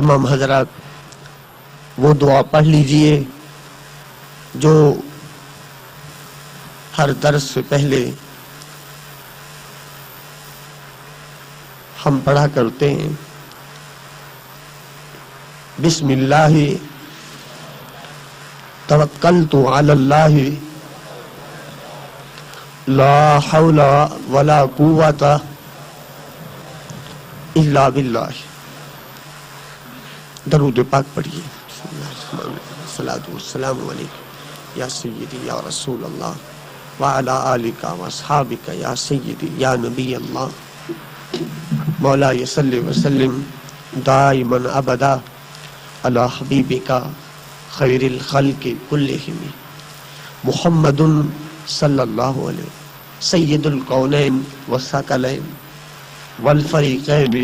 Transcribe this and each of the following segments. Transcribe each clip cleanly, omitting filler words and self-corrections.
تمام حضرات وہ دعا پڑھ لیجئے جو ہر درس سے پہلے ہم پڑھا کرتے ہیں. بسم اللہ توکلت علی اللہ لا حول ولا قوت الا باللہ. درود پاک پڑھیے. الصلاۃ والسلام علیک یا سیدی یا رسول اللہ وعلی آلک واصحابک یا سیدی یا نبی اللہ. مولا صلی وسلم دائما ابدا علی حبیبک خیر الخلق کلہم محمد صلی اللہ علیہ سید الکونین والثقلین والفریقین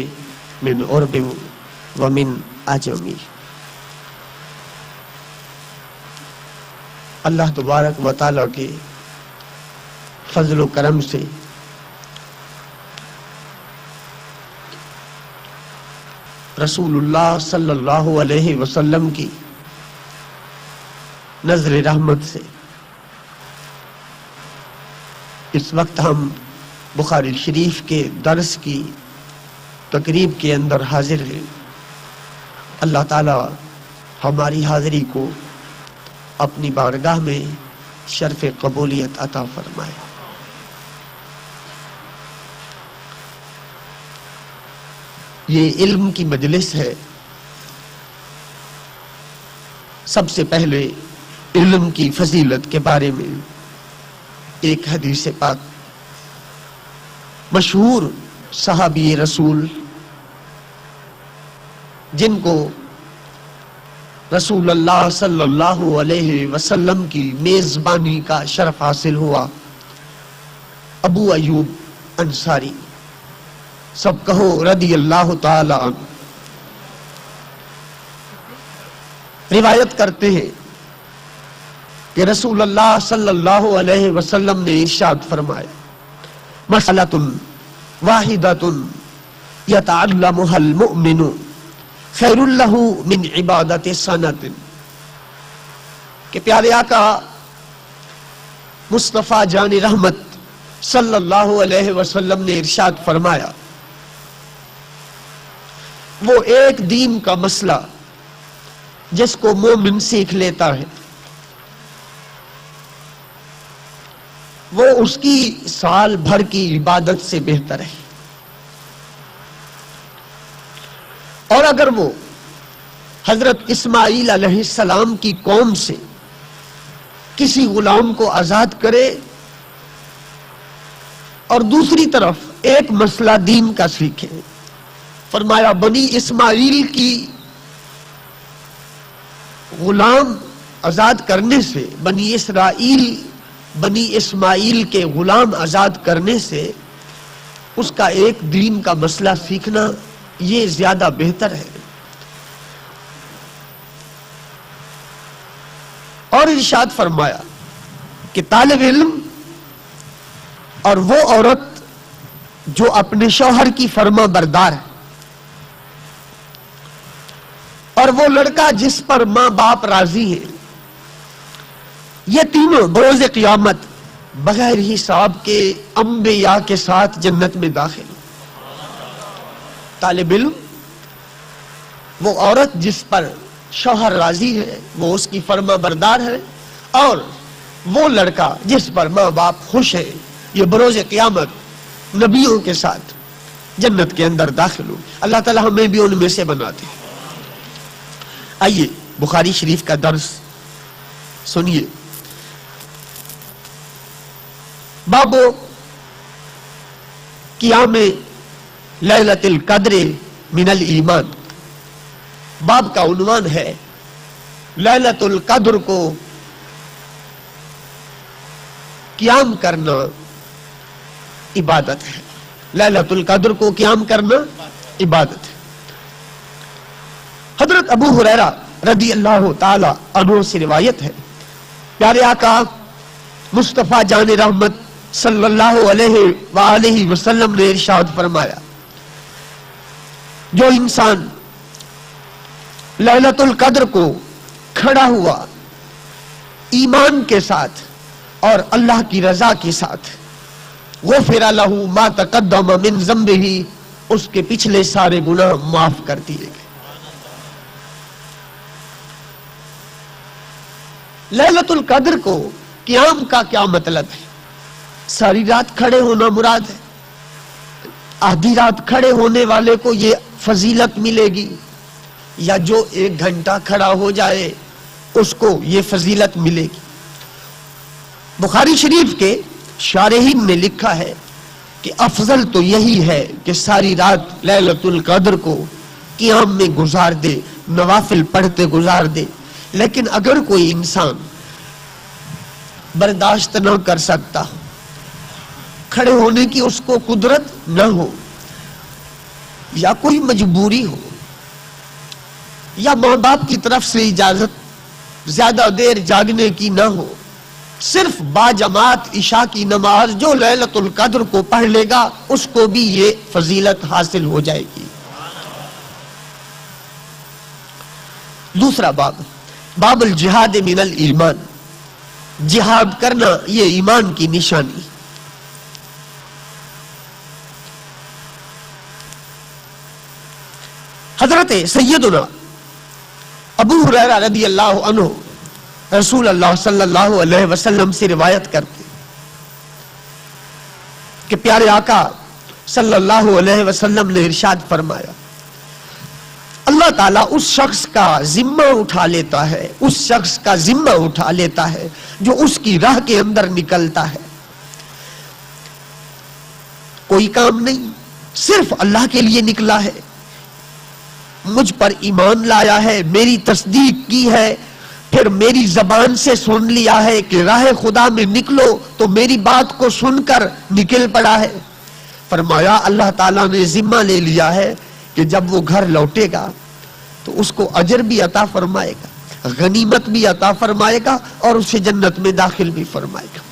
من عرب ومن عجم. اللہ تبارک و تعالیٰ کے فضل و کرم سے رسول اللہ صلی اللہ علیہ وسلم کی نظر رحمت سے اس وقت ہم بخاری شریف کے درس کی تقریب کے اندر حاضر ہیں. اللہ تعالی ہماری حاضری کو اپنی بارگاہ میں شرف قبولیت عطا فرمائے. یہ علم کی مجلس ہے. سب سے پہلے علم کی فضیلت کے بارے میں ایک حدیث پاک مشہور صحابی رسول جن کو رسول اللہ صلی اللہ علیہ وسلم کی میزبانی کا شرف حاصل ہوا، ابو ایوب انصاری، سب کہو رضی اللہ تعالی عنہ، روایت کرتے ہیں کہ رسول اللہ صلی اللہ علیہ وسلم نے ارشاد فرمایا مسئلۃ واحدۃ یتعلمها المؤمن خیر لہ من عبادت سنۃ. کہ پیارے آقا مصطفیٰ جان رحمت صلی اللہ علیہ وسلم نے ارشاد فرمایا وہ ایک دین کا مسئلہ جس کو مومن سیکھ لیتا ہے وہ اس کی سال بھر کی عبادت سے بہتر ہے. اور اگر وہ حضرت اسماعیل علیہ السلام کی قوم سے کسی غلام کو آزاد کرے اور دوسری طرف ایک مسئلہ دین کا سیکھے، فرمایا بنی اسماعیل کی غلام آزاد کرنے سے بنی اسماعیل کے غلام آزاد کرنے سے اس کا ایک دین کا مسئلہ سیکھنا یہ زیادہ بہتر ہے. اور ارشاد فرمایا کہ طالب علم اور وہ عورت جو اپنے شوہر کی فرما بردار ہے اور وہ لڑکا جس پر ماں باپ راضی ہے، یہ تینوں بروز قیامت بغیر حساب کے انبیاء کے ساتھ جنت میں داخل. طالب علم وہ عورت جس پر شوہر راضی ہے، وہ اس کی فرما بردار ہے، اور وہ لڑکا جس پر ماں باپ خوش ہے، یہ بروز قیامت نبیوں کے ساتھ جنت کے اندر داخل ہو. اللہ تعالی ہمیں بھی ان میں سے بناتے. آئیے بخاری شریف کا درس سنیے. باب قیام لیلۃ القدر من الایمان. باب کا عنوان ہے لیلۃ القدر کو قیام کرنا عبادت ہے. لیلۃ القدر کو قیام کرنا عبادت ہے. حضرت ابو ہریرہ رضی اللہ تعالی عنہ سے روایت ہے، پیارے آقا مصطفیٰ جان رحمت صلی اللہ علیہ وآلہ وسلم نے ارشاد فرمایا جو انسان ليلۃ القدر کو کھڑا ہوا ایمان کے ساتھ اور اللہ کی رضا کے ساتھ، غفر لہ ما تقدم من ذنبہ، اس کے پچھلے سارے گناہ معاف کر دیے گئے۔ لیلۃ القدر کو قیام کا کیا مطلب ہے؟ ساری رات کھڑے ہونا مراد ہے۔ آدھی رات کھڑے ہونے والے کو یہ فضیلت ملے گی، یا جو 1 گھنٹہ کھڑا ہو جائے اس کو یہ فضیلت ملے گی؟ بخاری شریف کے شارحین نے لکھا ہے کہ افضل تو یہی ہے کہ ساری رات لیلۃ القدر کو قیام میں گزار دے، نوافل پڑھتے گزار دے۔ لیکن اگر کوئی انسان برداشت نہ کر سکتا، کھڑے ہونے کی اس کو قدرت نہ ہو، یا کوئی مجبوری ہو، یا ماں باپ کی طرف سے اجازت زیادہ دیر جاگنے کی نہ ہو، صرف باجماعت عشاء کی نماز جو لیلۃ القدر کو پڑھ لے گا اس کو بھی یہ فضیلت حاصل ہو جائے گی۔ دوسرا باب، باب الجہاد من الایمان، جہاد کرنا یہ ایمان کی نشانی۔ حضرت سیدنا ابو ہریرہ رضی اللہ عنہ رسول اللہ صلی اللہ علیہ وسلم سے روایت کرتے کہ پیارے آقا صلی اللہ علیہ وسلم نے ارشاد فرمایا، اللہ تعالیٰ اس شخص کا ذمہ اٹھا لیتا ہے، اس شخص کا ذمہ اٹھا لیتا ہے جو اس کی راہ کے اندر نکلتا ہے۔ کوئی کام نہیں، صرف اللہ کے لیے نکلا ہے، مجھ پر ایمان لایا ہے، میری تصدیق کی ہے، پھر میری زبان سے سن لیا ہے کہ راہ خدا میں نکلو، تو میری بات کو سن کر نکل پڑا ہے۔ فرمایا اللہ تعالیٰ نے ذمہ لے لیا ہے کہ جب وہ گھر لوٹے گا تو اس کو اجر بھی عطا فرمائے گا، غنیمت بھی عطا فرمائے گا، اور اسے جنت میں داخل بھی فرمائے گا۔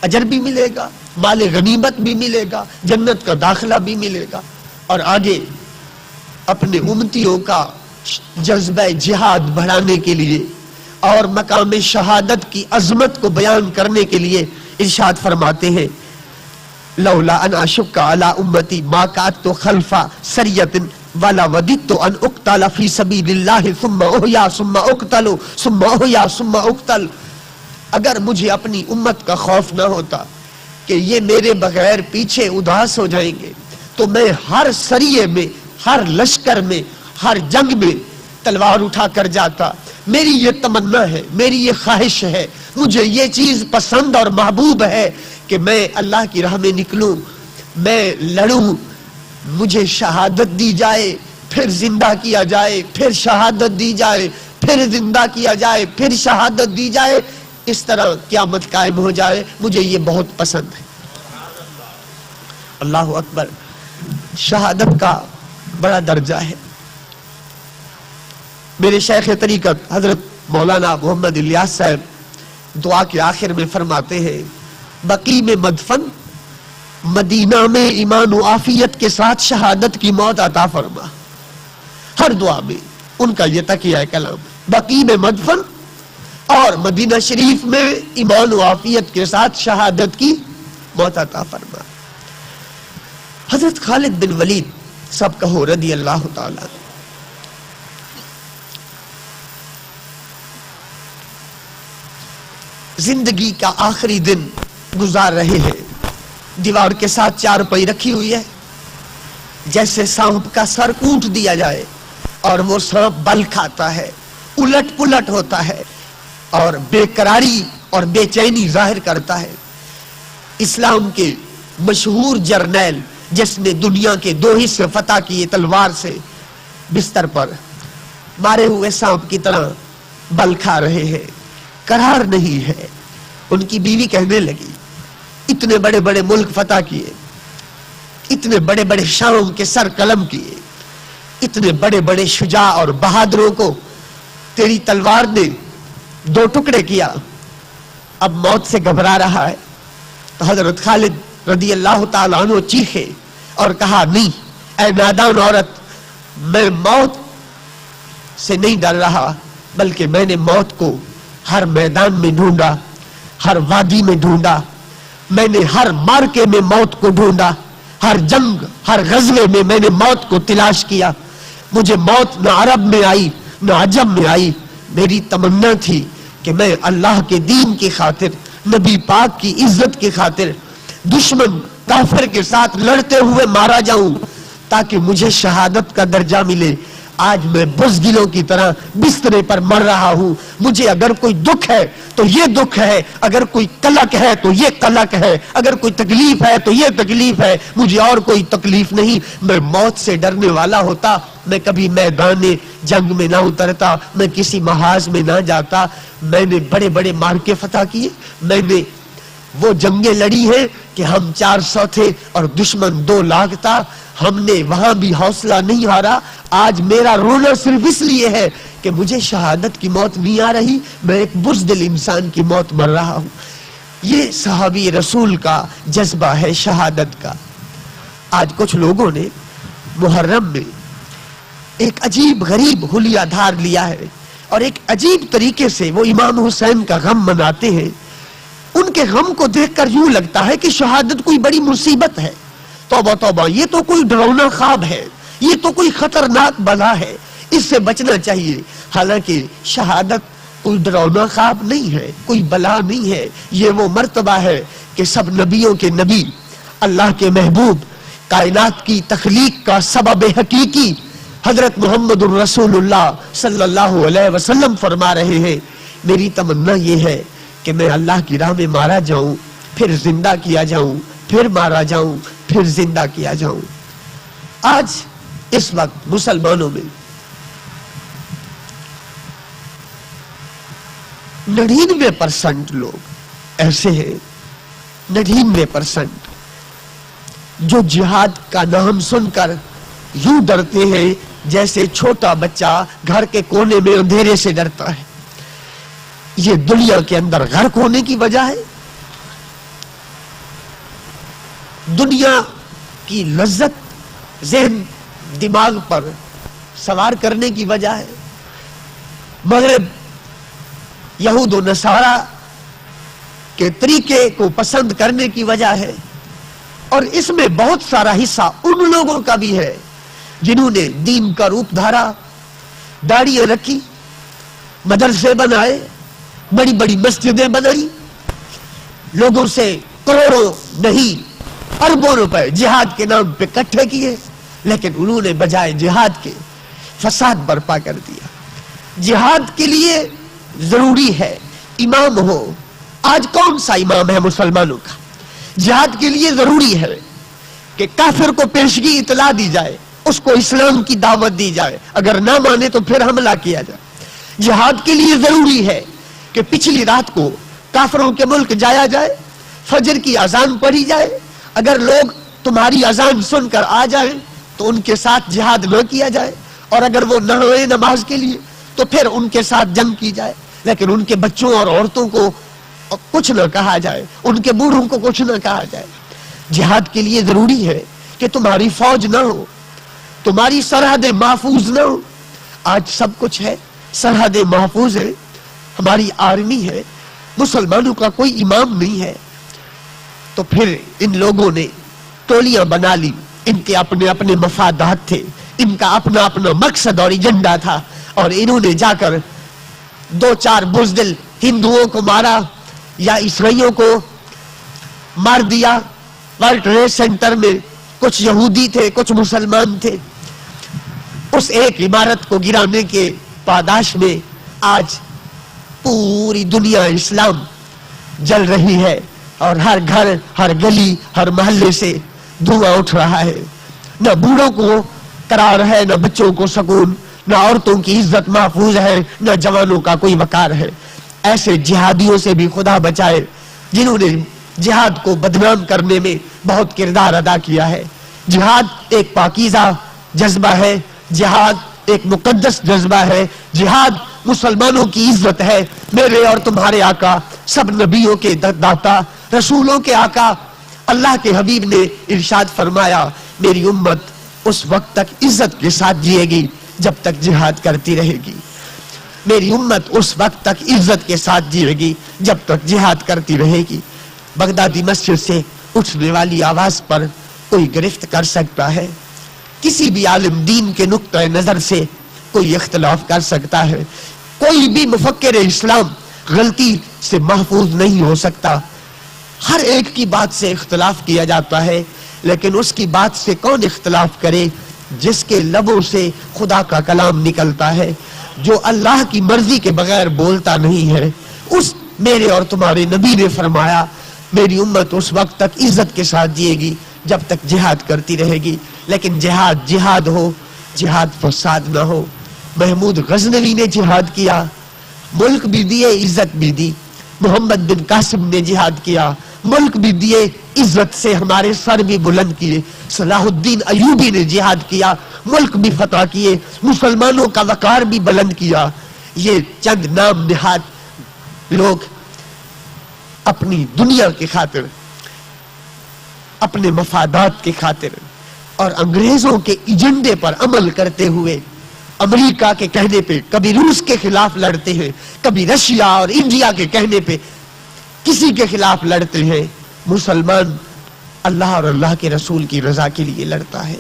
اجر بھی ملے گا، مال غنیمت بھی ملے گا، جنت کا داخلہ بھی ملے گا۔ اور آگے اپنے امتیوں کا جذبہ جہاد بڑھانے کے لیے اور مقام شہادت کی عظمت کو بیان کرنے کے لیے ارشاد فرماتے ہیں، لولا ان اشق علی امتی ما کانت خلف سریۃ ولا وددت ان اقتل فی سبیل اللہ ثم احیا ثم اقتل ثم احیا ثم اقتل۔ اگر مجھے اپنی امت کا خوف نہ ہوتا کہ یہ میرے بغیر پیچھے اداس ہو جائیں گے، تو میں ہر سریے میں، ہر لشکر میں، ہر جنگ میں تلوار اٹھا کر جاتا۔ میری یہ تمنا ہے، میری یہ خواہش ہے، مجھے یہ چیز پسند اور محبوب ہے کہ میں اللہ کی راہ میں نکلوں، میں لڑوں، مجھے شہادت دی جائے، پھر زندہ کیا جائے، پھر شہادت دی جائے، پھر زندہ کیا جائے، پھر شہادت دی جائے، اس طرح قیامت قائم ہو جائے، مجھے یہ بہت پسند ہے۔ اللہ اکبر، شہادت کا بڑا درجہ ہے۔ میرے شیخ طریقت حضرت مولانا محمد الیاس صاحب دعا کے آخر میں فرماتے ہیں، بقی میں مدفن، مدینہ میں ایمان و عافیت کے ساتھ شہادت کی موت عطا فرما۔ ہر دعا میں ان کا یہ تقیہ کلام، بقی میں مدفن اور مدینہ شریف میں ایمان و عافیت کے ساتھ شہادت کی موت عطا فرما۔ حضرت خالد بن ولید سب کہو رضی اللہ تعالی، زندگی کا آخری دن گزار رہے ہیں، دیوار کے ساتھ چارپائی رکھی ہوئی ہے، جیسے سانپ کا سر کوٹ دیا جائے اور وہ سانپ بل کھاتا ہے، الٹ پلٹ ہوتا ہے اور بے قراری اور بے چینی ظاہر کرتا ہے۔ اسلام کے مشہور جرنیل جس نے دنیا کے 2 حصے فتح کیے تلوار سے، بستر پر مارے ہوئے سانپ کی طرح بل کھا رہے ہیں، قرار نہیں ہے۔ ان کی بیوی کہنے لگی، اتنے بڑے بڑے ملک فتح کیے، اتنے بڑے بڑے شام کے سر قلم کیے، اتنے بڑے بڑے شجاع اور بہادروں کو تیری تلوار نے 2 ٹکڑے کیا، اب موت سے گھبرا رہا ہے۔ تو حضرت خالد رضی اللہ تعالیٰ عنہ چیخے اور کہا، نہیں اے نادان عورت، میں موت سے نہیں ڈر رہا، بلکہ میں نے موت کو ہر میدان میں ڈھونڈا، ہر وادی میں ڈھونڈا، میں نے ہر مارکے میں موت کو ڈھونڈا، ہر جنگ، ہر غزوے میں نے موت کو تلاش کیا۔ مجھے موت نہ عرب میں آئی نہ عجم میں آئی۔ میری تمنا تھی کہ میں اللہ کے دین کی خاطر، نبی پاک کی عزت کی خاطر دشمن کافر کے ساتھ لڑتے ہوئے مارا جاؤں تاکہ مجھے شہادت کا درجہ ملے۔ آج میں بزدلوں کی طرح بسترے پر مر رہا ہوں۔ مجھے اگر کوئی دکھ ہے تو یہ دکھ ہے، اگر کوئی قلق ہے تو یہ قلق ہے، اگر کوئی تکلیف ہے تو یہ تکلیف ہے، مجھے اور کوئی تکلیف نہیں۔ میں موت سے ڈرنے والا ہوتا میں کبھی میدان جنگ میں نہ اترتا، میں کسی محاذ میں نہ جاتا۔ میں نے بڑے بڑے مارکے فتح کیے، میں نے وہ جنگیں لڑی ہیں کہ ہم 400 تھے اور دشمن 2 لاکھ تھا، ہم نے وہاں بھی حوصلہ نہیں ہارا۔ آج میرا رونا صرف اس لیے ہے کہ مجھے شہادت کی موت نہیں آ رہی، میں ایک بزدل انسان کی موت مر رہا ہوں۔ یہ صحابی رسول کا جذبہ ہے شہادت کا۔ آج کچھ لوگوں نے محرم میں ایک عجیب غریب حلیہ دھار لیا ہے اور ایک عجیب طریقے سے وہ امام حسین کا غم مناتے ہیں۔ ان کے غم کو دیکھ کر یوں لگتا ہے کہ شہادت کوئی بڑی مصیبت ہے۔ توبہ توبہ، یہ تو کوئی ڈراؤنا خواب ہے، یہ تو کوئی خطرناک بلا ہے، اس سے بچنا چاہیے۔ حالانکہ شہادت کوئی ڈراؤنا خواب نہیں ہے، کوئی بلا نہیں ہے۔ یہ وہ مرتبہ ہے کہ سب نبیوں کے نبی، اللہ کے محبوب، کائنات کی تخلیق کا سبب حقیقی حضرت محمد الرسول اللہ صلی اللہ علیہ وسلم فرما رہے ہیں، میری تمنا یہ ہے کہ میں اللہ کی راہ میں مارا جاؤں، پھر زندہ کیا جاؤں، پھر مارا جاؤں، پھر زندہ کیا جاؤں۔ آج اس وقت مسلمانوں میں 99% لوگ ایسے ہیں، 99% جو جہاد کا نام سن کر یوں ڈرتے ہیں جیسے چھوٹا بچہ گھر کے کونے میں اندھیرے سے ڈرتا ہے۔ یہ دنیا کے اندر غرق ہونے کی وجہ ہے، دنیا کی لذت ذہن دماغ پر سوار کرنے کی وجہ ہے، مغرب یہود و نصارہ کے طریقے کو پسند کرنے کی وجہ ہے، اور اس میں بہت سارا حصہ ان لوگوں کا بھی ہے جنہوں نے دین کا روپ دھارا، داڑیاں رکھی، مدرسے بنائے، بڑی بڑی مسجدیں بنائی، لوگوں سے کروڑوں نہیں اربوں روپے جہاد کے نام پہ اکٹھے کیے، لیکن انہوں نے بجائے جہاد کے فساد برپا کر دیا۔ جہاد کے لیے ضروری ہے امام ہو۔ آج کون سا امام ہے مسلمانوں کا؟ جہاد کے لیے ضروری ہے کہ کافر کو پیشگی اطلاع دی جائے، اس کو اسلام کی دعوت دی جائے، اگر نہ مانے تو پھر حملہ کیا جائے۔ جہاد کے لیے ضروری ہے کہ پچھلی رات کو کافروں کے ملک جایا جائے، فجر کی اذان پڑھی جائے، اگر لوگ تمہاری اذان سن کر آ جائیں تو ان کے ساتھ جہاد نہ کیا جائے، اور اگر وہ نہ ہوئے نماز کے لیے تو پھر ان کے ساتھ جنگ کی جائے، لیکن ان کے بچوں اور عورتوں کو کچھ نہ کہا جائے، ان کے بوڑھوں کو کچھ نہ کہا جائے۔ جہاد کے لیے ضروری ہے کہ تمہاری فوج نہ ہو، تمہاری سرحدیں محفوظ نہ ہو۔ آج سب کچھ ہے، سرحدیں محفوظ ہیں، ہماری آرمی ہے، مسلمانوں کا کوئی امام نہیں ہے، تو پھر ان لوگوں نے ٹولیاں بنا لی، ان کے اپنے اپنے مفادات تھے، ان کا اپنا اپنا مقصد اور ایجنڈا تھا، اور انہوں نے جا کر 2-4 بزدل ہندوؤں کو مارا یا عیسائیوں کو مار دیا۔ ورلڈ ٹریڈ سینٹر میں کچھ یہودی تھے، کچھ مسلمان تھے۔ اس ایک عمارت کو گرانے کے پاداش میں آج پوری دنیا اسلام جل رہی ہے، اور ہر گھر، ہر گلی، ہر محلے سے دھواں اٹھ رہا ہے۔ نہ بوڑھوں کو قرار ہے، نہ بچوں کو سکون، نہ عورتوں کی عزت محفوظ ہے، نہ جوانوں کا کوئی وقار ہے۔ ایسے جہادیوں سے بھی خدا بچائے جنہوں نے جہاد کو بدنام کرنے میں بہت کردار ادا کیا ہے۔ جہاد ایک پاکیزہ جذبہ ہے، جہاد ایک مقدس جذبہ ہے، جہاد مسلمانوں کی عزت ہے۔ میرے اور تمہارے آقا، سب نبیوں کے داتا، رسولوں کے آقا، اللہ کے حبیب نے ارشاد فرمایا، میری امت اس وقت تک عزت کے ساتھ جیے گی جب تک جہاد کرتی رہے گی. میری امت اس وقت تک عزت کے ساتھ جیے گی جب تک جہاد کرتی رہے گی. بغدادی مسجد سے اٹھنے والی آواز پر کوئی گرفت کر سکتا ہے, کسی بھی عالم دین کے نقطۂ نظر سے کوئی اختلاف کر سکتا ہے, کوئی بھی مفکر اسلام غلطی سے محفوظ نہیں ہو سکتا. ہر ایک کی بات سے اختلاف کیا جاتا ہے, لیکن اس کی بات سے کون اختلاف کرے جس کے لبوں سے خدا کا کلام نکلتا ہے, جو اللہ کی مرضی کے بغیر بولتا نہیں ہے. اس میرے اور تمہارے نبی نے فرمایا میری امت اس وقت تک عزت کے ساتھ جیے گی جب تک جہاد کرتی رہے گی. لیکن جہاد جہاد ہو, جہاد فساد نہ ہو. محمود غزنوی نے جہاد کیا, ملک بھی دیے عزت بھی دی. محمد بن قاسم نے جہاد کیا, ملک بھی دیے عزت سے ہمارے سر بھی بلند کیے. صلاح الدین ایوبی نے جہاد کیا, ملک بھی فتح کیے, مسلمانوں کا وقار بھی بلند کیا. یہ چند نام نہاد لوگ اپنی دنیا کی خاطر, اپنے مفادات کی خاطر اور انگریزوں کے ایجنڈے پر عمل کرتے ہوئے امریکہ کے کہنے پہ کبھی روس کے خلاف لڑتے ہیں, کبھی رشیا اور انڈیا کے کہنے پہ کسی کے خلاف لڑتے ہیں. مسلمان اللہ اور اللہ کے رسول کی رضا کے لیے لڑتا ہے.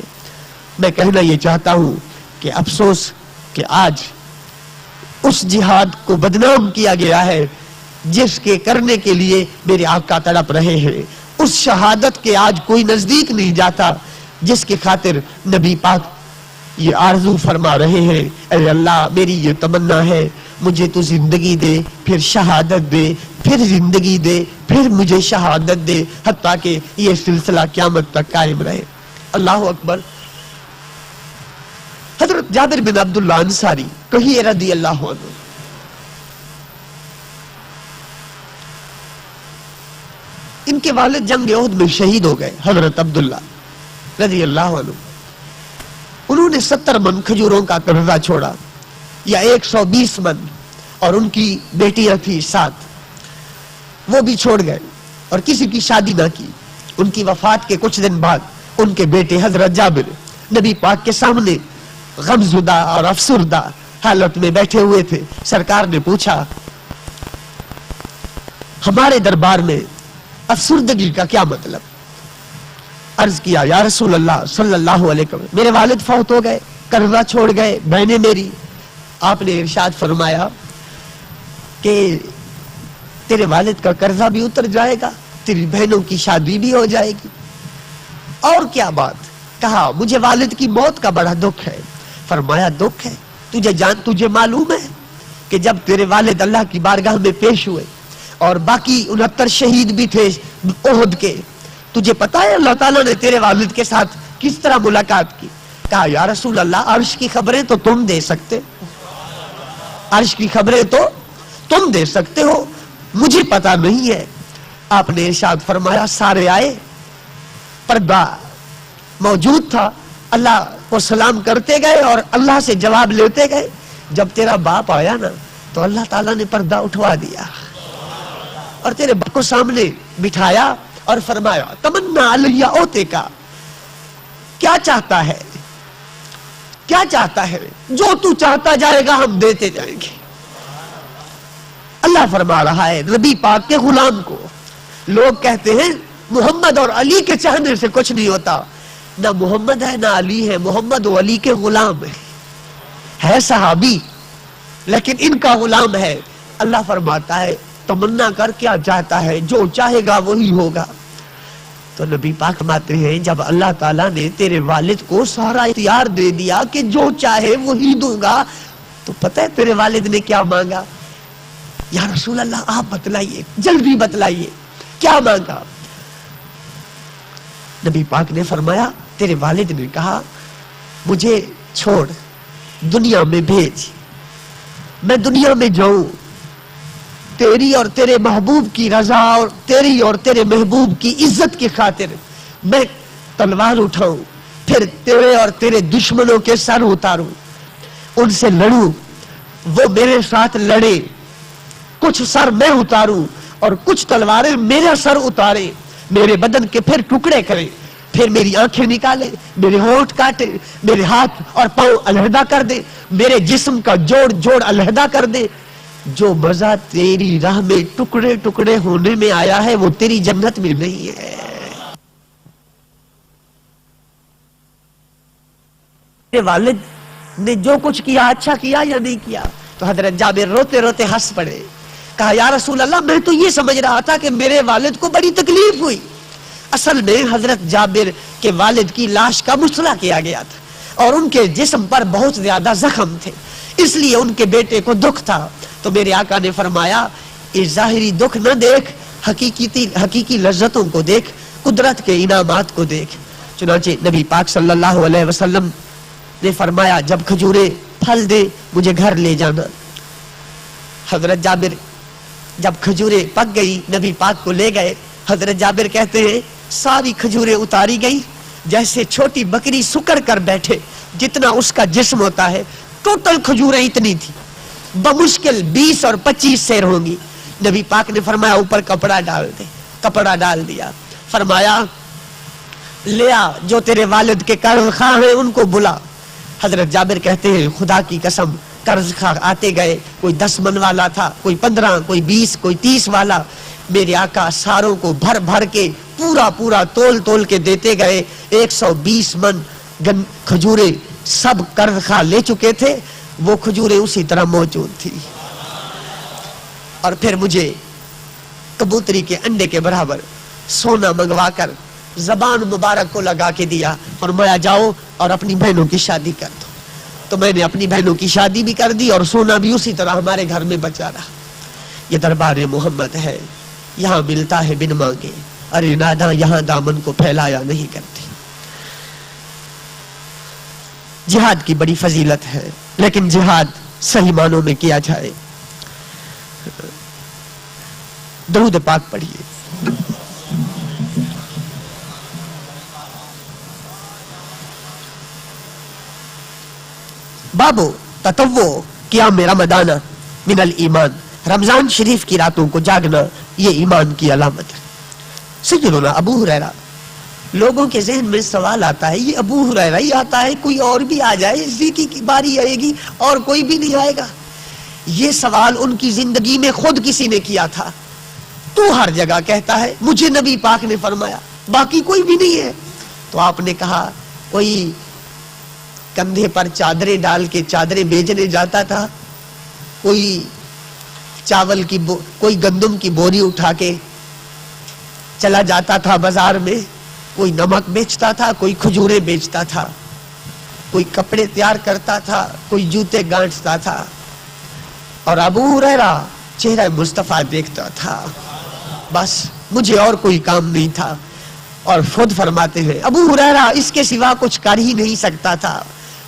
میں کہنا یہ چاہتا ہوں کہ افسوس کہ آج اس جہاد کو بدنام کیا گیا ہے جس کے کرنے کے لیے میرے آقا تڑپ رہے ہیں. اس شہادت کے آج کوئی نزدیک نہیں جاتا جس کی خاطر نبی پاک یہ آرزو فرما رہے ہیں, اے اللہ میری یہ تمنا ہے مجھے تو زندگی دے, پھر شہادت دے, پھر زندگی دے, پھر مجھے شہادت دے, حتیٰ کہ یہ سلسلہ قیامت تک قائم رہے. اللہ اکبر. حضرت جابر بن عبداللہ انصاری کہیے رضی اللہ عنہ, ان کے والد جنگ احد میں شہید ہو گئے. حضرت عبداللہ رضی اللہ عنہ انہوں نے 70 من کھجوروں کا قرضہ چھوڑا یا 120 من, اور ان کی بیٹیاں تھی 7, وہ بھی چھوڑ گئے اور کسی کی شادی نہ کی. ان کی وفات کے کچھ دن بعد ان کے بیٹے حضرت جابر نبی پاک کے سامنے غمزدہ اور افسردہ حالت میں بیٹھے ہوئے تھے. سرکار نے پوچھا ہمارے دربار میں افسردگی کا کیا مطلب؟ عرض کیا یا رسول اللہ صلی اللہ علیہ وسلم, میرے والد فوت ہو گئے, قرضہ چھوڑ گئے, بہنیں میری. آپ نے ارشاد فرمایا کہ تیرے والد کا قرضہ بھی اتر جائے گا, تیری بہنوں کی شادی بھی ہو جائے گی. اور کیا بات؟ کہا مجھے والد کی موت کا بڑا دکھ ہے. فرمایا دکھ ہے, تجھے معلوم ہے کہ جب تیرے والد اللہ کی بارگاہ میں پیش ہوئے اور باقی 69 شہید بھی تھے احد کے, تجھے پتا ہے اللہ تعالیٰ نے تیرے والد کے ساتھ کس طرح ملاقات کی؟ کہا یا رسول اللہ عرش کی خبریں تو تم دے سکتے, عرش کی خبریں تو تم دے سکتے ہو, مجھے پتا نہیں ہے. آپ نے ارشاد فرمایا سارے آئے, پردہ موجود تھا, اللہ کو سلام کرتے گئے اور اللہ سے جواب لیتے گئے. جب تیرا باپ آیا نا تو اللہ تعالیٰ نے پردہ اٹھوا دیا اور تیرے باپ کو سامنے بٹھایا اور فرمایا تمنا علیہ اوتے کا, کیا چاہتا ہے, کیا چاہتا ہے, جو تو چاہتا جائے گا ہم دیتے جائیں گے. اللہ فرما رہا ہے نبی پاک کے غلام کو. لوگ کہتے ہیں محمد اور علی کے چاہنے سے کچھ نہیں ہوتا. نہ محمد ہے نہ علی ہے, محمد و علی کے غلام ہے صحابی لیکن ان کا غلام ہے. اللہ فرماتا ہے تمنا کر کیا چاہتا ہے, جو چاہے گا وہی ہوگا. تو نبی پاک فرماتے ہیں جب اللہ تعالیٰ نے تیرے والد کو سارا اختیار دے دیا کہ جو چاہے وہی دوں گا, تو پتہ ہے تیرے والد نے کیا مانگا؟ یا رسول اللہ آپ بتلائیے, جلدی بتلائیے کیا مانگا؟ نبی پاک نے فرمایا تیرے والد نے کہا مجھے چھوڑ, دنیا میں بھیج, میں دنیا میں جاؤں, تیری اور تیرے محبوب کی رضا اور تیری اور تیرے محبوب کی عزت کی خاطر میں تلوار اٹھاؤں, پھر تیرے اور تیرے دشمنوں کے سر اتاروں, ان سے لڑوں, وہ میرے ساتھ لڑے, کچھ سر میں اتاروں اور کچھ تلواریں میرا سر اتارے, میرے بدن کے پھر ٹکڑے کریں, پھر میری آنکھیں نکالے، میرے ہونٹ کاٹے، میرے ہاتھ اور پاؤں علیحدہ کر دے، میرے جسم کا جوڑ جوڑ علیحدہ کر دے. جو مزہ تیری راہ میں ٹکڑے ٹکڑے ہونے میں آیا ہے وہ تیری جنت میں نہیں ہے. میرے والد نے جو کچھ کیا اچھا کیا یا نہیں کیا؟ تو حضرت جابر روتے روتے ہنس پڑے. کہا یا رسول اللہ میں تو یہ سمجھ رہا تھا کہ میرے والد کو بڑی تکلیف ہوئی. اصل میں حضرت جابر کے والد کی لاش کا مصلح کیا گیا تھا اور ان کے جسم پر بہت زیادہ زخم تھے، اس لیے ان کے بیٹے کو دکھ تھا. تو میرے آقا نے فرمایا اس ظاہری دکھ نہ دیکھ، حقیقی لذتوں کو دیکھ، قدرت کے انعامات کو دیکھ. چنانچہ نبی پاک صلی اللہ علیہ وسلم نے فرمایا جب کھجورے پھل دے مجھے گھر لے جانا. حضرت جابر جب کھجورے پک گئی نبی پاک کو لے گئے. حضرت جابر کہتے ہیں ساری کھجوریں اتاری گئی جیسے چھوٹی بکری سکڑ کر بیٹھے جتنا اس کا جسم ہوتا ہے. ٹوٹل کھجوریں اتنی تھی، بمشکل 20 اور 25 سیر ہوں گی. نبی پاک نے فرمایا اوپر کپڑا ڈال دے. کپڑا ڈال دیا. فرمایا لیا جو تیرے والد کے قرض خواہ ہیں ان کو بلا. حضرت جابر کہتے ہیں خدا کی قسم قرض خواہ آتے گئے، کوئی 10 من والا تھا، کوئی 15، کوئی 20، کوئی 30 والا. میرے آقا ساروں کو بھر بھر کے پورا تول کے دیتے گئے. 120 من کھجورے سب قرض خواہ لے چکے تھے، وہ کھجوریں اسی طرح موجود تھی. اور پھر مجھے کبوتری کے انڈے کے برابر سونا منگوا کر زبان مبارک کو لگا کے دیا. فرمایا جاؤ اور اپنی بہنوں کی شادی کر دو. تو میں نے اپنی بہنوں کی شادی بھی کر دی اور سونا بھی اسی طرح ہمارے گھر میں بچا رہا. یہ دربار محمد ہے، یہاں ملتا ہے بن مانگے. ارے ناداں یہاں دامن کو پھیلایا نہیں کرتے. جہاد کی بڑی فضیلت ہے، لیکن جہاد صحیح معنوں میں کیا جائے. درود پاک پڑھیے. بابو تطوع قیام رمضان من الایمان، رمضان شریف کی راتوں کو جاگنا یہ ایمان کی علامت ہے. سیدنا ابو ہریرہ، لوگوں کے ذہن میں سوال آتا ہے یہ ابو ہریرہ ہی آتا ہے، کوئی اور بھی آ جائے، اسی کی باری آئے گی اور کوئی بھی نہیں آئے گا؟ یہ سوال ان کی زندگی میں خود کسی نے کیا تھا. تو ہر جگہ کہتا ہے مجھے نبی پاک نے فرمایا، باقی کوئی بھی نہیں ہے. تو آپ نے کہا کوئی کندھے پر چادریں ڈال کے چادریں بیچنے جاتا تھا، کوئی چاول کی کوئی گندم کی بوری اٹھا کے چلا جاتا تھا بازار میں، کوئی نمک بیچتا تھا، کوئی کھجوریں بیچتا تھا، کوئی کپڑے تیار کرتا تھا، کوئی جوتے گانٹتا تھا. اور ابو ہریرہ چہرہ مصطفیٰ دیکھتا تھا، بس مجھے اور کوئی کام نہیں تھا. اور خود فرماتے ہیں ابو ہریرہ اس کے سوا کچھ کر ہی نہیں سکتا تھا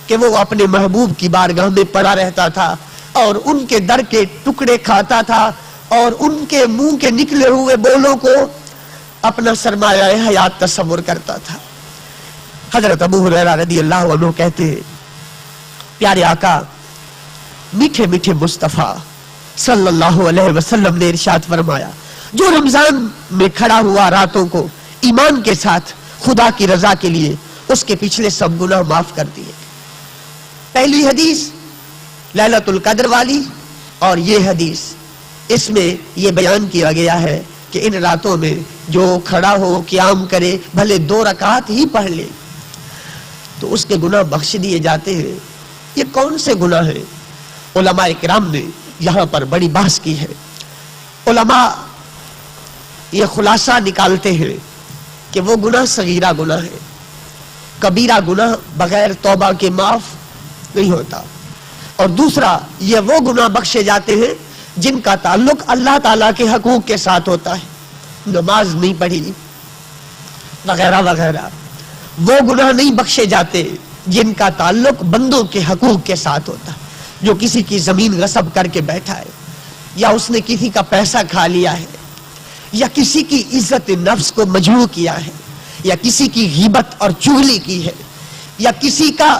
کہ وہ اپنے محبوب کی بارگاہ میں پڑا رہتا تھا اور ان کے در کے ٹکڑے کھاتا تھا اور ان کے منہ کے نکلے ہوئے بولوں کو اپنا سرمایہ حیات تصور کرتا تھا. حضرت ابو ہریرہ رضی اللہ عنہ کہتے ہیں پیارے آقا میٹھے میٹھے مصطفیٰ صلی اللہ علیہ وسلم نے ارشاد فرمایا جو رمضان میں کھڑا ہوا راتوں کو ایمان کے ساتھ خدا کی رضا کے لیے، اس کے پچھلے سب گناہ معاف کر دیے. پہلی حدیث لیلۃ القدر والی اور یہ حدیث، اس میں یہ بیان کیا گیا ہے کہ ان راتوں میں جو کھڑا ہو قیام کرے بھلے 2 رکعت ہی پڑھ لے تو اس کے گناہ بخش دیے جاتے ہیں. یہ کون سے گناہ ہیں؟ علماء کرام نے یہاں پر بڑی بحث کی ہے. علماء یہ خلاصہ نکالتے ہیں کہ وہ گناہ صغیرہ گناہ ہے، کبیرہ گناہ بغیر توبہ کے معاف نہیں ہوتا. اور دوسرا یہ وہ گناہ بخشے جاتے ہیں جن کا تعلق اللہ تعالیٰ کے حقوق کے ساتھ ہوتا ہے، نماز نہیں پڑھی وغیرہ وغیرہ. وہ گناہ نہیں بخشے جاتے جن کا تعلق بندوں کے حقوق کے ساتھ ہوتا ہے، جو کسی کی زمین غصب کر کے بیٹھا ہے، یا اس نے کسی کا پیسہ کھا لیا ہے، یا کسی کی عزت نفس کو مجروح کیا ہے، یا کسی کی غیبت اور چغلی کی ہے، یا کسی کا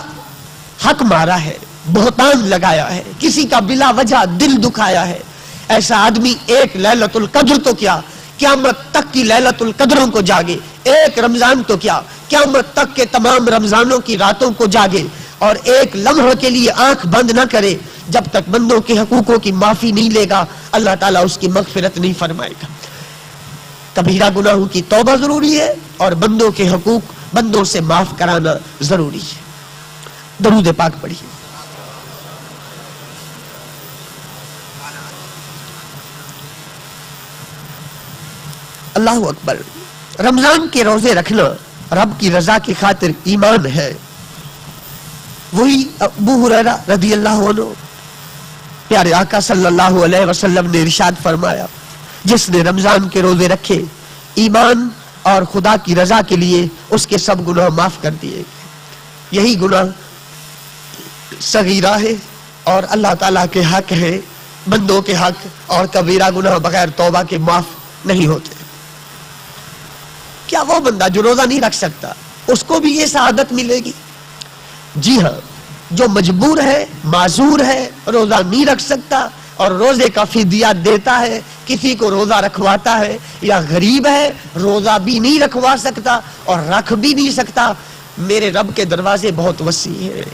حق مارا ہے، بہتان لگایا ہے، کسی کا بلا وجہ دل دکھایا ہے. ایسا آدمی ایک لیلۃ القدر تو کیا قیامت تک کی لیلۃ القدروں کو جاگے، ایک رمضان تو کیا قیامت تک کے تمام رمضانوں کی راتوں کو جاگے اور ایک لمحہ کے لیے آنکھ بند نہ کرے جب تک بندوں کے حقوقوں کی معافی نہیں لے گا، اللہ تعالیٰ اس کی مغفرت نہیں فرمائے گا۔ کبیرہ گناہوں کی توبہ ضروری ہے اور بندوں کے حقوق بندوں سے معاف کرانا ضروری ہے۔ درود پاک پڑھیے۔ اللہ اکبر۔ رمضان کے روزے رکھنا رب کی رضا کی خاطر ایمان ہے۔ وہی ابو ہریرہ رضی اللہ عنہ، پیارے آقا صلی اللہ علیہ وسلم نے ارشاد فرمایا، جس نے رمضان کے روزے رکھے ایمان اور خدا کی رضا کے لیے اس کے سب گناہ معاف کر دیے گئے۔ یہی گناہ صغیرہ ہے اور اللہ تعالیٰ کے حق ہے، بندوں کے حق، اور کبیرہ گناہ بغیر توبہ کے معاف نہیں ہوتے۔ کیا وہ بندہ جو روزہ نہیں رکھ سکتا اس کو بھی یہ سعادت ملے گی؟ جی ہاں، جو مجبور ہے، معذور ہے، روزہ نہیں رکھ سکتا اور روزے کا فدیہ دیتا ہے، کسی کو روزہ رکھواتا ہے، یا غریب ہے روزہ بھی نہیں رکھوا سکتا اور رکھ بھی نہیں سکتا، میرے رب کے دروازے بہت وسیع ہیں،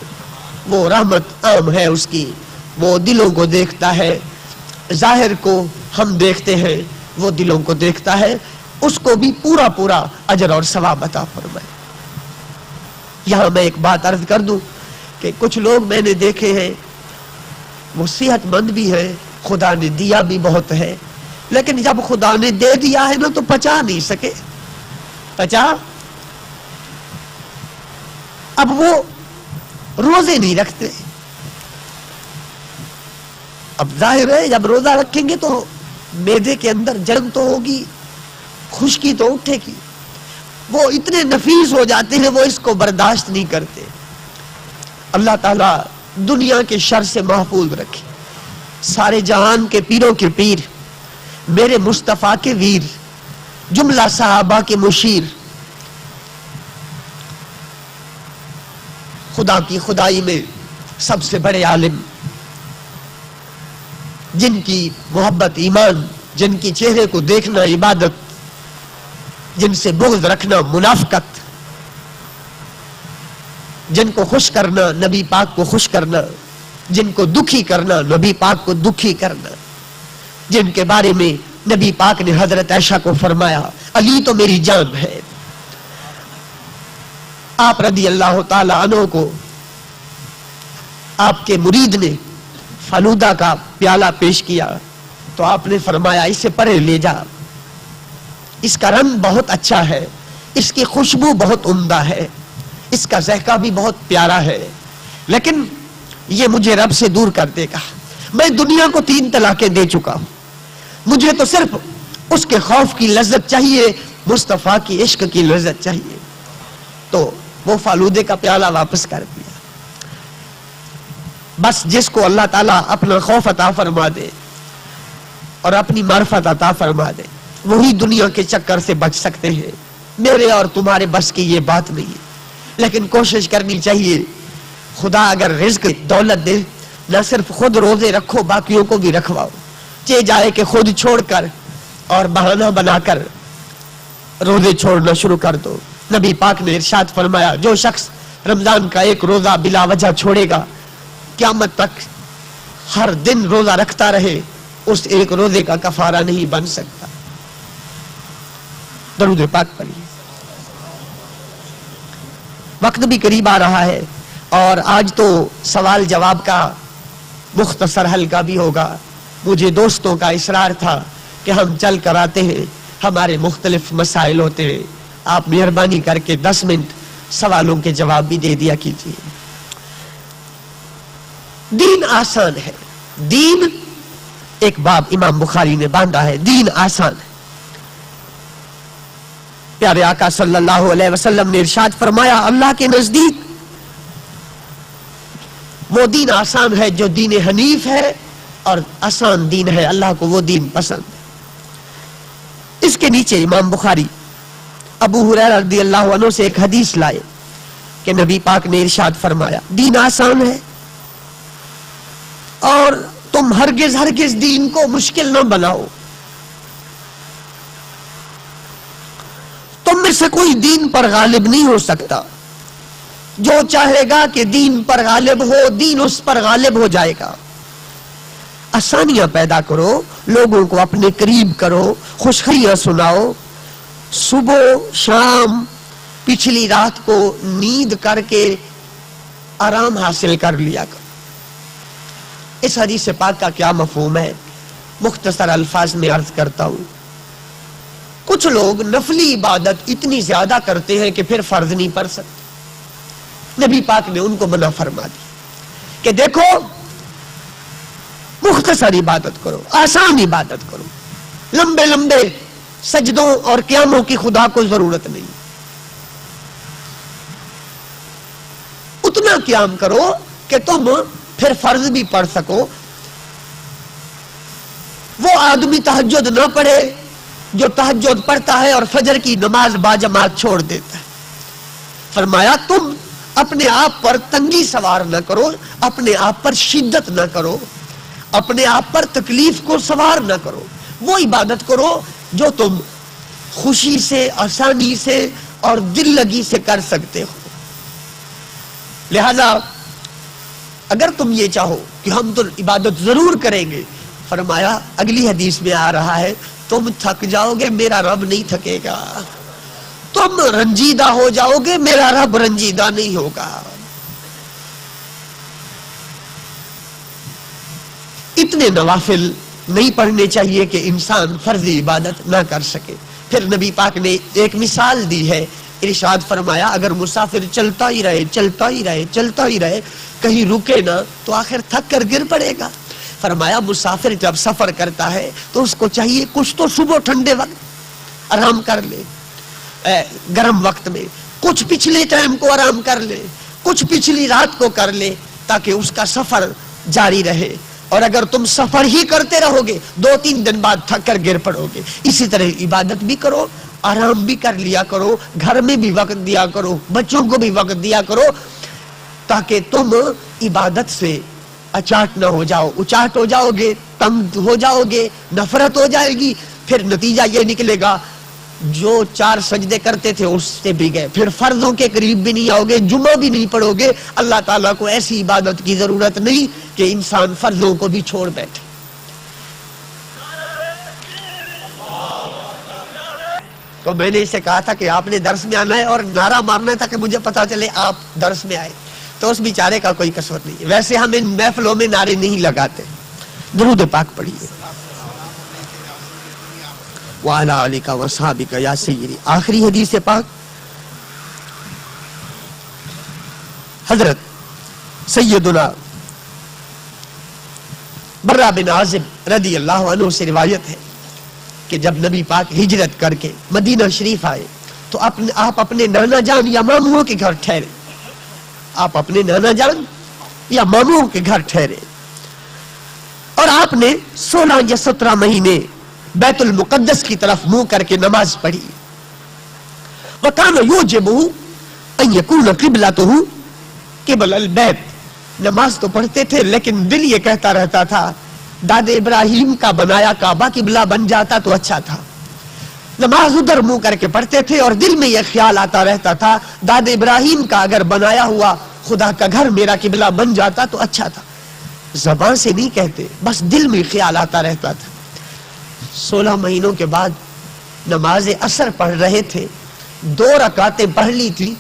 وہ رحمت عام ہے اس کی، وہ دلوں کو دیکھتا ہے، ظاہر کو ہم دیکھتے ہیں، وہ دلوں کو دیکھتا ہے، اس کو بھی پورا پورا اجر اور ثواب عطا فرمائے۔ یہاں میں ایک بات عرض کر دوں کہ کچھ لوگ میں نے دیکھے ہیں، وہ صحت مند بھی ہے، خدا نے دیا بھی بہت ہے، لیکن جب خدا نے دے دیا ہے نا تو پچا نہیں سکے، اب وہ روزے نہیں رکھتے۔ اب ظاہر ہے جب روزہ رکھیں گے تو معدے کے اندر جنگ تو ہوگی، خشکی تو اٹھے گی، وہ اتنے نفیس ہو جاتے ہیں وہ اس کو برداشت نہیں کرتے۔ اللہ تعالیٰ دنیا کے شر سے محفوظ رکھے۔ سارے جہان کے پیروں کے پیر، میرے مصطفیٰ کے ویر، جملہ صحابہ کے مشیر، خدا کی خدائی میں سب سے بڑے عالم، جن کی محبت ایمان، جن کی چہرے کو دیکھنا عبادت، جن سے بغض رکھنا منافقت، جن کو خوش کرنا نبی پاک کو خوش کرنا، جن کو دکھی کرنا نبی پاک کو دکھی کرنا، جن کے بارے میں نبی پاک نے حضرت عائشہ کو فرمایا علی تو میری جان ہے۔ آپ رضی اللہ تعالی عنہ کو آپ کے مرید نے فلودہ کا پیالہ پیش کیا تو آپ نے فرمایا اسے پرے لے جا، اس کا رنگ بہت اچھا ہے، اس کی خوشبو بہت عمدہ ہے، اس کا ذائقہ بھی بہت پیارا ہے، لیکن یہ مجھے رب سے دور کر دے گا۔ میں دنیا کو 3 طلاقیں دے چکا ہوں، مجھے تو صرف اس کے خوف کی لذت چاہیے، مصطفیٰ کی عشق کی لذت چاہیے۔ تو وہ فالودے کا پیالہ واپس کر دیا۔ بس جس کو اللہ تعالیٰ اپنا خوف عطا فرما دے اور اپنی معرفت عطا فرما دے وہی دنیا کے چکر سے بچ سکتے ہیں۔ میرے اور تمہارے بس کی یہ بات نہیں ہے، لیکن کوشش کرنی چاہیے۔ خدا اگر رزق دولت دے، نہ صرف خود روزے رکھو باقیوں کو بھی رکھواؤ، چاہے جائے کہ خود چھوڑ کر اور بہانہ بنا کر روزے چھوڑنا شروع کر دو۔ نبی پاک نے ارشاد فرمایا جو شخص رمضان کا ایک روزہ بلا وجہ چھوڑے گا، قیامت تک ہر دن روزہ رکھتا رہے، اس ایک روزے کا کفارہ نہیں بن سکتا۔ درود پاک پڑھیے۔ وقت بھی قریب آ رہا ہے اور آج تو سوال جواب کا مختصر حلقہ بھی ہوگا۔ مجھے دوستوں کا اصرار تھا کہ ہم چل کر آتے ہیں، ہمارے مختلف مسائل ہوتے ہیں، آپ مہربانی کر کے 10 منٹ سوالوں کے جواب بھی دے دیا کیجیے۔ دین آسان ہے، دین ایک باب امام بخاری نے باندھا ہے، دین آسان ہے۔ پیارے آقا صلی اللہ علیہ وسلم نے ارشاد فرمایا اللہ کے نزدیک وہ دین آسان ہے جو دین حنیف ہے، اور آسان دین ہے، اللہ کو وہ دین پسند ہے۔ اس کے نیچے امام بخاری ابو ہریرہ رضی اللہ عنہ سے ایک حدیث لائے کہ نبی پاک نے ارشاد فرمایا دین آسان ہے اور تم ہرگز ہرگز دین کو مشکل نہ بناؤ۔ تم میں سے کوئی دین پر غالب نہیں ہو سکتا. جو چاہے گا کہ دین پر غالب ہو، دین اس پر غالب ہو جائے گا. آسانیاں پیدا کرو، لوگوں کو اپنے قریب کرو، خوشخبریاں سناؤ. صبح شام پچھلی رات کو نیند کر کے آرام حاصل کر لیا کرو. اس حدیث پاک کا کیا مفہوم ہے؟ مختصر الفاظ میں عرض کرتا ہوں. کچھ لوگ نفلی عبادت اتنی زیادہ کرتے ہیں کہ پھر فرض نہیں پڑھ سکتے. نبی پاک نے ان کو منع فرما دی کہ دیکھو مختصر عبادت کرو، آسان عبادت کرو، لمبے لمبے سجدوں اور قیاموں کی خدا کو ضرورت نہیں. اتنا قیام کرو کہ تم پھر فرض بھی پڑھ سکو. وہ آدمی تہجد نہ پڑھے جو تہجد پڑھتا ہے اور فجر کی نماز باجماعت چھوڑ دیتا ہے. فرمایا تم اپنے آپ پر تنگی سوار نہ کرو، اپنے آپ پر شدت نہ کرو، اپنے آپ پر تکلیف کو سوار نہ کرو. وہ عبادت کرو جو تم خوشی سے، آسانی سے اور دل لگی سے کر سکتے ہو. لہذا اگر تم یہ چاہو کہ ہم تو عبادت ضرور کریں گے، فرمایا اگلی حدیث میں آ رہا ہے تم تھک جاؤ گے، میرا رب نہیں تھکے گا. تم رنجیدہ ہو جاؤ گے، میرا رب رنجیدہ نہیں ہوگا. اتنے نوافل نہیں پڑھنے چاہیے کہ انسان فرضی عبادت نہ کر سکے. پھر نبی پاک نے ایک مثال دی ہے. ارشاد فرمایا اگر مسافر چلتا ہی رہے چلتا ہی رہے چلتا ہی رہے، کہیں رکے نہ تو آخر تھک کر گر پڑے گا. فرمایا مسافر جب سفر کرتا ہے تو اس کو چاہیے کچھ تو صبح ٹھنڈے وقت آرام کر لے، گرم وقت میں کچھ پچھلے ٹائم کو آرام کر لے، کچھ پچھلی رات کو کر لے، تاکہ اس کا سفر جاری رہے. اور اگر تم سفر ہی کرتے رہو گے 2-3 دن بعد تھک کر گر پڑو گے. اسی طرح عبادت بھی کرو، آرام بھی کر لیا کرو، گھر میں بھی وقت دیا کرو، بچوں کو بھی وقت دیا کرو، تاکہ تم عبادت سے اچاٹ نہ ہو جاؤ. اچاٹ ہو جاؤ گے، تنگ ہو جاؤ گے، نفرت ہو جائے گی. پھر نتیجہ یہ نکلے گا جو 4 سجدے کرتے تھے اس سے بھی گئے، پھر فرضوں کے قریب بھی نہیں آؤ گے، جمعہ بھی نہیں پڑھو گے. اللہ تعالیٰ کو ایسی عبادت کی ضرورت نہیں کہ انسان فرضوں کو بھی چھوڑ بیٹھے. تو میں نے اسے کہا تھا کہ آپ نے درس میں آنا ہے اور نعرہ مارنا تھا کہ مجھے پتا چلے آپ درس میں آئے. تو اس بیچارے کا کوئی قصور نہیں. ویسے ہم ان محفلوں میں نعرے نہیں لگاتے. درود پاک پڑھیے. وعلی آلک وصحابک یا سیدی. آخری حدیث پاک حضرت سیدنا برہ بن عازب رضی اللہ عنہ سے روایت ہے کہ جب نبی پاک ہجرت کر کے مدینہ شریف آئے تو آپ اپنے نانا جان یا ماموں کے گھر ٹھہرے. آپ اپنے نانا جان یا ماموں کے گھر ٹھہرے اور آپ نے 16 یا 17 مہینے بیت المقدس کی طرف منہ کر کے نماز پڑھی. وَكَانَ يُعْجِبُهُ أَن يَكُونَ قِبْلَتُهُ قِبْلَ الْبَيْتِ. نماز تو پڑھتے تھے لیکن دل یہ کہتا رہتا تھا داد ابراہیم کا بنایا کعبہ قبلہ بن جاتا تو اچھا تھا. نماز ادھر منہ کر کے پڑھتے تھے اور دل میں یہ خیال آتا رہتا تھا داد ابراہیم کا اگر بنایا ہوا خدا کا گھر میرا قبلہ بن جاتا تو اچھا تھا. زبان سے نہیں کہتے، بس دل میں خیال آتا رہتا تھا. 16 مہینوں کے بعد نماز عصر پڑھ رہے تھے، 2 رکعتیں پڑھ لی تھی،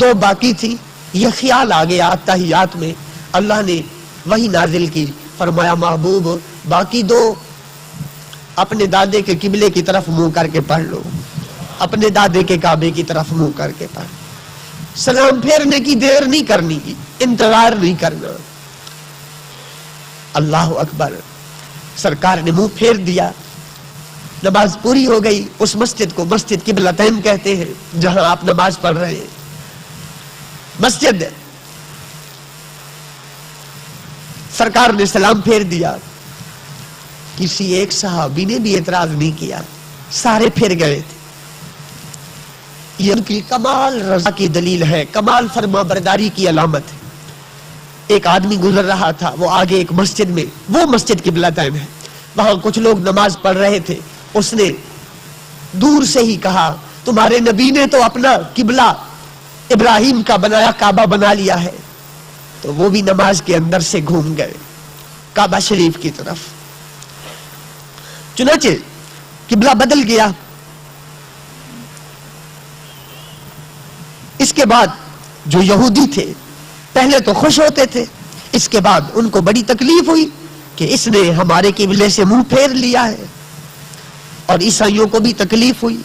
2 باقی تھی. یہ خیال آ گیا تحیات میں. اللہ نے وہی نازل کی. فرمایا محبوب باقی 2 اپنے دادے کے قبلے کی طرف منہ کر کے پڑھ لو، اپنے دادے کے کعبے کی طرف منہ کر کے پڑھ. سلام پھیرنے کی دیر نہیں کرنی، انتظار نہیں کرنا. اللہ اکبر. سرکار نے منہ پھیر دیا، نماز پوری ہو گئی. اس مسجد کو مسجد قبلتین کہتے ہیں جہاں آپ نماز پڑھ رہے ہیں. مسجد سرکار نے سلام پھیر دیا. کسی ایک صحابی نے بھی اعتراض نہیں کیا، سارے پھر گئے تھے. یہ ان کی کمال رضا کی دلیل ہے، کمال فرما برداری کی علامت ہے. ایک آدمی گزر رہا تھا، وہ آگے ایک مسجد میں، وہ مسجد قبلتین ہے، وہاں کچھ لوگ نماز پڑھ رہے تھے. اس نے دور سے ہی کہا تمہارے نبی نے تو اپنا قبلہ ابراہیم کا بنایا کعبہ بنا لیا ہے. تو وہ بھی نماز کے اندر سے گھوم گئے کعبہ شریف کی طرف. چنانچہ قبلہ بدل گیا. اس کے بعد جو یہودی تھے پہلے تو خوش ہوتے تھے، اس کے بعد ان کو بڑی تکلیف ہوئی کہ اس نے ہمارے قبلے سے منہ پھیر لیا ہے، اور عیسائیوں کو بھی تکلیف ہوئی.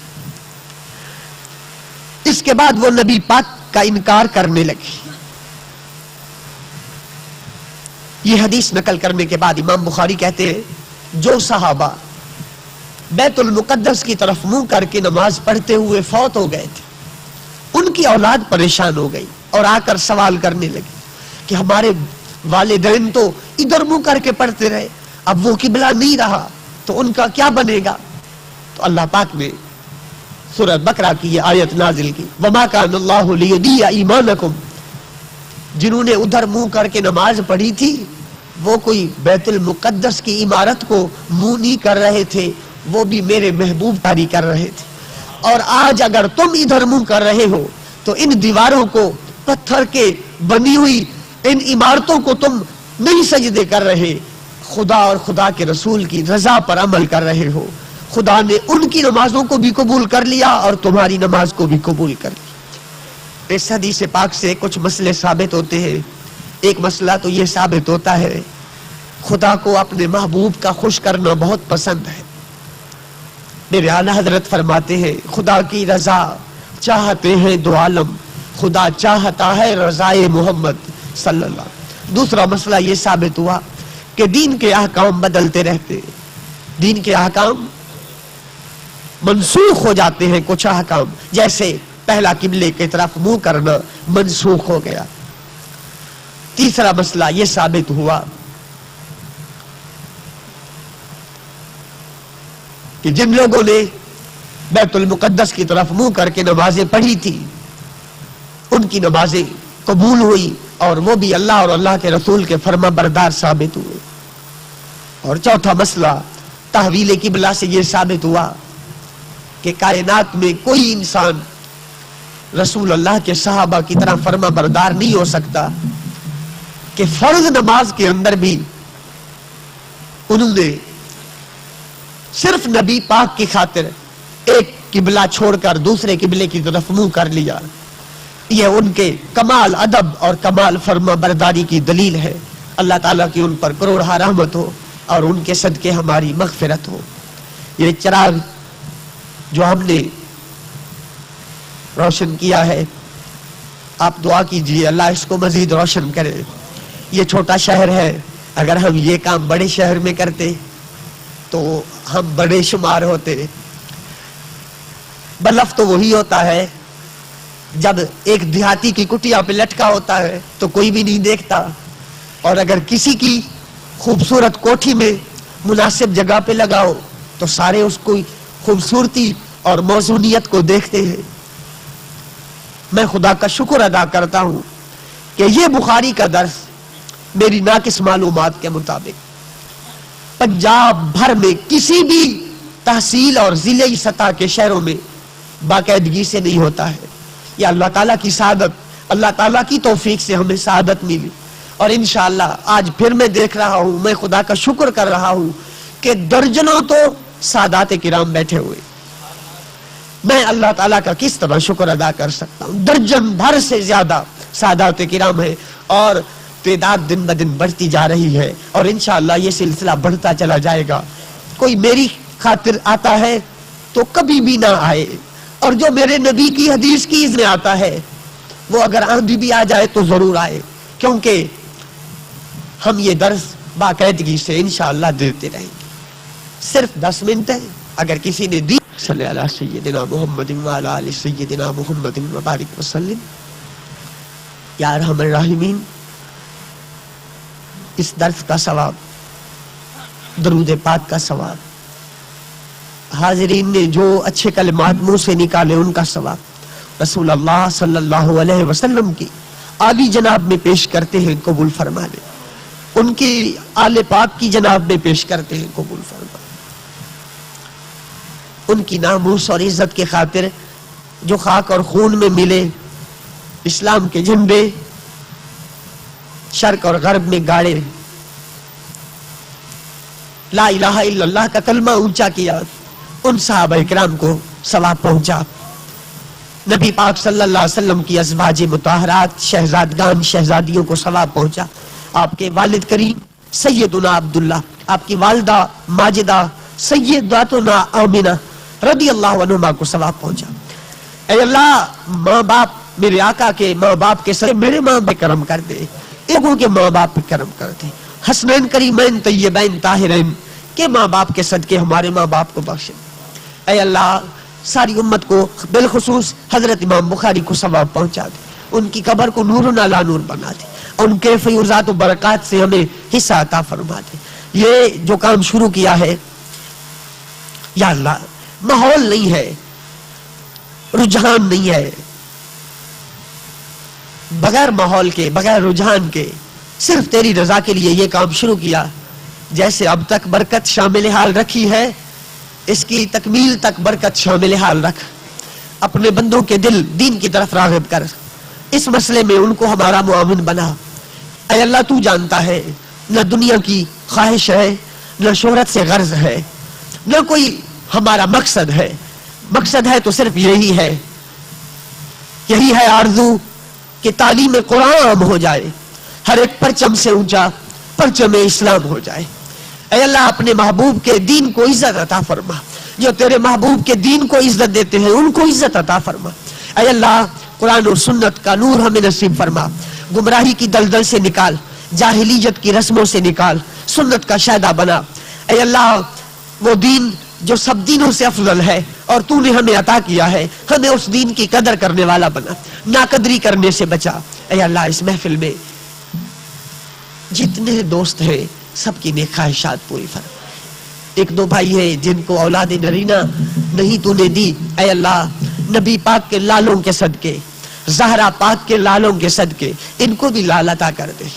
اس کے بعد وہ نبی پاک کا انکار کرنے لگے. یہ حدیث نقل کرنے کے بعد امام بخاری کہتے ہیں جو صحابہ بیت المقدس کی طرف منہ کر کے نماز پڑھتے ہوئے فوت ہو گئے تھے، ان کی اولاد پریشان ہو گئی اور آ کر سوال کرنے لگی کہ ہمارے والدین تو ادھر منہ کر کے پڑھتے رہے، اب وہ قبلہ نہیں رہا تو ان کا کیا بنے گا؟ تو اللہ پاک نے سورہ بقرہ کی یہ آیت نازل کی، وَمَا كَانَ اللَّهُ لِيُضِيعَ ایمانکم. جنہوں نے ادھر منہ کر کے نماز پڑھی تھی وہ کوئی بیت المقدس کی عمارت کو منہ نہیں کر رہے تھے، وہ بھی میرے محبوب کاری کر رہے تھے. اور آج اگر تم ادھر منہ کر رہے ہو تو ان دیواروں کو، پتھر کے بنی ہوئی ان عمارتوں کو تم نہیں سجدے کر رہے، خدا اور خدا کے رسول کی رضا پر عمل کر رہے ہو. خدا نے ان کی نمازوں کو بھی قبول کر لیا اور تمہاری نماز کو بھی قبول کر لیا. اس حدیث پاک سے کچھ مسئلے ثابت ہوتے ہیں. ایک مسئلہ تو یہ ثابت ہوتا ہے خدا کو اپنے محبوب کا خوش کرنا بہت پسند ہے. میرے اعلیٰ حضرت فرماتے ہیں خدا کی رضا چاہتے ہیں دو عالم، خدا چاہتا ہے رضائے محمد صلی اللہ. دوسرا مسئلہ یہ ثابت ہوا کہ دین کے احکام بدلتے رہتے، دین کے احکام منسوخ ہو جاتے ہیں. کچھ احکام جیسے پہلا قبلے کی طرف منہ کرنا منسوخ ہو گیا. تیسرا مسئلہ یہ ثابت ہوا کہ جن لوگوں نے بیت المقدس کی طرف منہ کر کے نمازیں پڑھی تھی ان کی نمازیں قبول ہوئی اور وہ بھی اللہ اور اللہ کے رسول کے فرما بردار ثابت ہوئے. اور چوتھا مسئلہ تحویل قبلہ سے یہ ثابت ہوا کہ کائنات میں کوئی انسان رسول اللہ کے صحابہ کی طرح فرما بردار نہیں ہو سکتا کہ فرض نماز کے اندر بھی انہوں نے صرف نبی پاک کی خاطر ایک قبلہ چھوڑ کر دوسرے قبلے کی طرف منہ کر لیا. یہ ان کے کمال ادب اور کمال فرما برداری کی دلیل ہے. اللہ تعالیٰ کی ان پر کروڑہ رحمت ہو اور ان کے صدقے ہماری مغفرت ہو. یہ چراغ جو ہم نے روشن کیا ہے آپ دعا کیجئے اللہ اس کو مزید روشن کرے. یہ چھوٹا شہر ہے، اگر ہم یہ کام بڑے شہر میں کرتے تو ہم بڑے شمار ہوتے. بلف تو وہی ہوتا ہے جب ایک دیہاتی کی کٹیا پہ لٹکا ہوتا ہے تو کوئی بھی نہیں دیکھتا، اور اگر کسی کی خوبصورت کوٹھی میں مناسب جگہ پہ لگاؤ تو سارے اس کو خوبصورتی اور موزونیت کو دیکھتے ہیں. میں خدا کا شکر ادا کرتا ہوں کہ یہ بخاری کا درس میری ناقص معلومات کے مطابق پنجاب بھر میں کسی بھی تحصیل اور ضلعی سطح کے شہروں میں باقاعدگی سے نہیں ہوتا ہے. یہ اللہ تعالیٰ کی سعادت، اللہ تعالیٰ کی توفیق سے ہمیں سعادت ملی. اور انشاءاللہ آج پھر میں دیکھ رہا ہوں، میں خدا کا شکر کر رہا ہوں کہ درجنوں تو سادات کرام بیٹھے ہوئے. میں اللہ تعالیٰ کا کس طرح شکر ادا کر سکتا ہوں. درجن بھر سے زیادہ سادات کرام ہے اور تعداد دن بدن بڑھتی جا رہی ہے اور انشاءاللہ یہ سلسلہ بڑھتا چلا جائے گا. کوئی میری خاطر آتا ہے تو کبھی بھی نہ آئے، اور جو میرے نبی کی حدیث کی اذن آتا ہے وہ اگر آندھی بھی آ جائے تو ضرور آئے، کیونکہ ہم یہ درس باقاعدگی سے انشاءاللہ دیتے رہیں گے. صرف 10 منٹ ہے، اگر کسی نے دی صلی اللہ سیدنا محمد وعلی آل سیدنا محمد وبارک وسلم. یا ارحم الراحمین، اس درس کا ثواب، درود پاک کا ثواب، حاضرین نے جو اچھے کلمات منہ سے نکالے ان کا ثواب رسول اللہ صلی اللہ علیہ وسلم کی عالی جناب میں پیش کرتے ہیں، قبول فرما لیں. ان کی آل پاک کی جناب میں پیش کرتے ہیں، قبول فرما. ان کی ناموس اور عزت کے خاطر جو خاک اور خون میں ملے، اسلام کے جھنڈے شرق اور غرب میں گاڑے، لا الہ الا اللہ کا کلمہ اونچا کیا، ان صحابہ کرام کو ثواب پہنچا۔ نبی پاک صلی اللہ علیہ وسلم کی ازواج مطہرات، شہزادگان، شہزادیوں کو ثواب پہنچا۔ آپ کے والد کریم سیدنا عبداللہ، آپ کی والدہ ماجدہ سیداتنا آمنہ رضی اللہ عنہما کو ثواب پہنچا۔ اے اللہ، ماں باپ، میرے آقا کے ماں باپ کے ساتھ میرے ماں پہ کرم کر دے، لوگوں کے ماں باپ پہ کرم کر دے، حسنین کریمین طیبین طاہرین کے ماں باپ کے صدقے ہمارے ماں باپ کو بخش۔ اے اللہ، ساری امت کو بالخصوص حضرت امام بخاری کو ثواب پہنچا دے، ان کی قبر کو نور علی نور بنا دے، ان کے فیوزات و برکات سے ہمیں حصہ عطا فرما دے۔ یہ جو کام شروع کیا ہے یا اللہ، ماحول نہیں ہے، رجحان نہیں ہے، بغیر ماحول کے، بغیر رجحان کے، صرف تیری رضا کے لیے یہ کام شروع کیا۔ جیسے اب تک برکت شامل حال رکھی ہے، اس کی تکمیل تک برکت شامل حال رکھ، اپنے بندوں کے دل دین کی طرف راغب کر، اس مسئلے میں ان کو ہمارا معاون بنا۔ اے اللہ، تو جانتا ہے، نہ دنیا کی خواہش ہے، نہ شہرت سے غرض ہے، نہ کوئی ہمارا مقصد ہے، مقصد ہے تو صرف یہی ہے، یہی ہے آرزو کہ تعلیم قرآن عام ہو جائے، ہر ایک پرچم سے اونچا پرچم اسلام ہو جائے۔ اے اللہ، اپنے محبوب کے دین کو عزت عطا فرما، جو تیرے محبوب کے دین کو عزت دیتے ہیں ان کو عزت عطا فرما۔ اے اللہ، قرآن اور سنت کا نور ہمیں نصیب فرما، گمراہی کی دلدل سے نکال، جاہلیت کی رسموں سے نکال، سنت کا شائدہ بنا۔ اے اللہ، وہ دین جو سب دینوں سے افضل ہے اور تو نے ہمیں عطا کیا ہے، ہمیں اس دین کی قدر کرنے والا بنا، ناقدری کرنے سے بچا۔ اے اللہ، اس محفل میں جتنے دوست ہیں سب کی نیک خواہشات پوری فرما۔ ایک دو بھائی ہیں جن کو اولاد نرینہ نہیں تو نے دی، اے اللہ، نبی پاک کے لالوں کے صدقے، زہرا پاک کے لالوں کے صدقے ان کو بھی لال عطا کر دے۔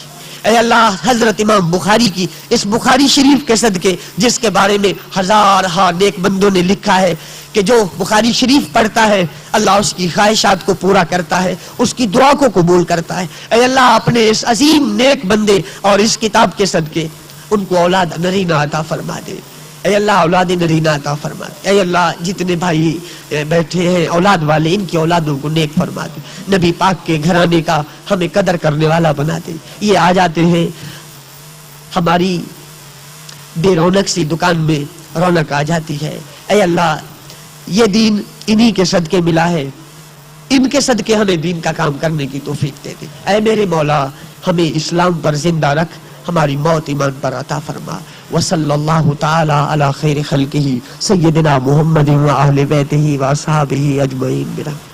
اے اللہ، حضرت امام بخاری کی اس بخاری شریف کے صدقے، جس کے بارے میں ہزار نیک بندوں نے لکھا ہے کہ جو بخاری شریف پڑھتا ہے اللہ اس کی خواہشات کو پورا کرتا ہے، اس کی دعا کو قبول کرتا ہے۔ اے اللہ، اپنے اس عظیم نیک بندے اور اس کتاب کے صدقے ان کو اولاد نرینہ عطا فرما دے۔ اے اللہ، اولاد نرینہ عطا فرما دے۔ اے اللہ، جتنے بھائی بیٹھے ہیں اولاد والے، ان کی اولادوں کو نیک فرما دے، نبی پاک کے گھرانے کا ہمیں قدر کرنے والا بنا دے۔ یہ آ جاتے ہیں، ہماری بے رونق سی دکان میں رونق آ جاتی ہے۔ اے اللہ، یہ دین انہی کے صدقے ملا ہے، ان کے صدقے ہمیں دین کا کام کرنے کی توفیق دے دے۔ اے میرے مولا، ہمیں اسلام پر زندہ رکھ، ہماری موت ایمان پر عطا فرما۔ وصلی اللہ تعالی علی خیر خلقہ سیدنا محمد و اہل بیتہ و اصحابہ اجمعین برحمتہ۔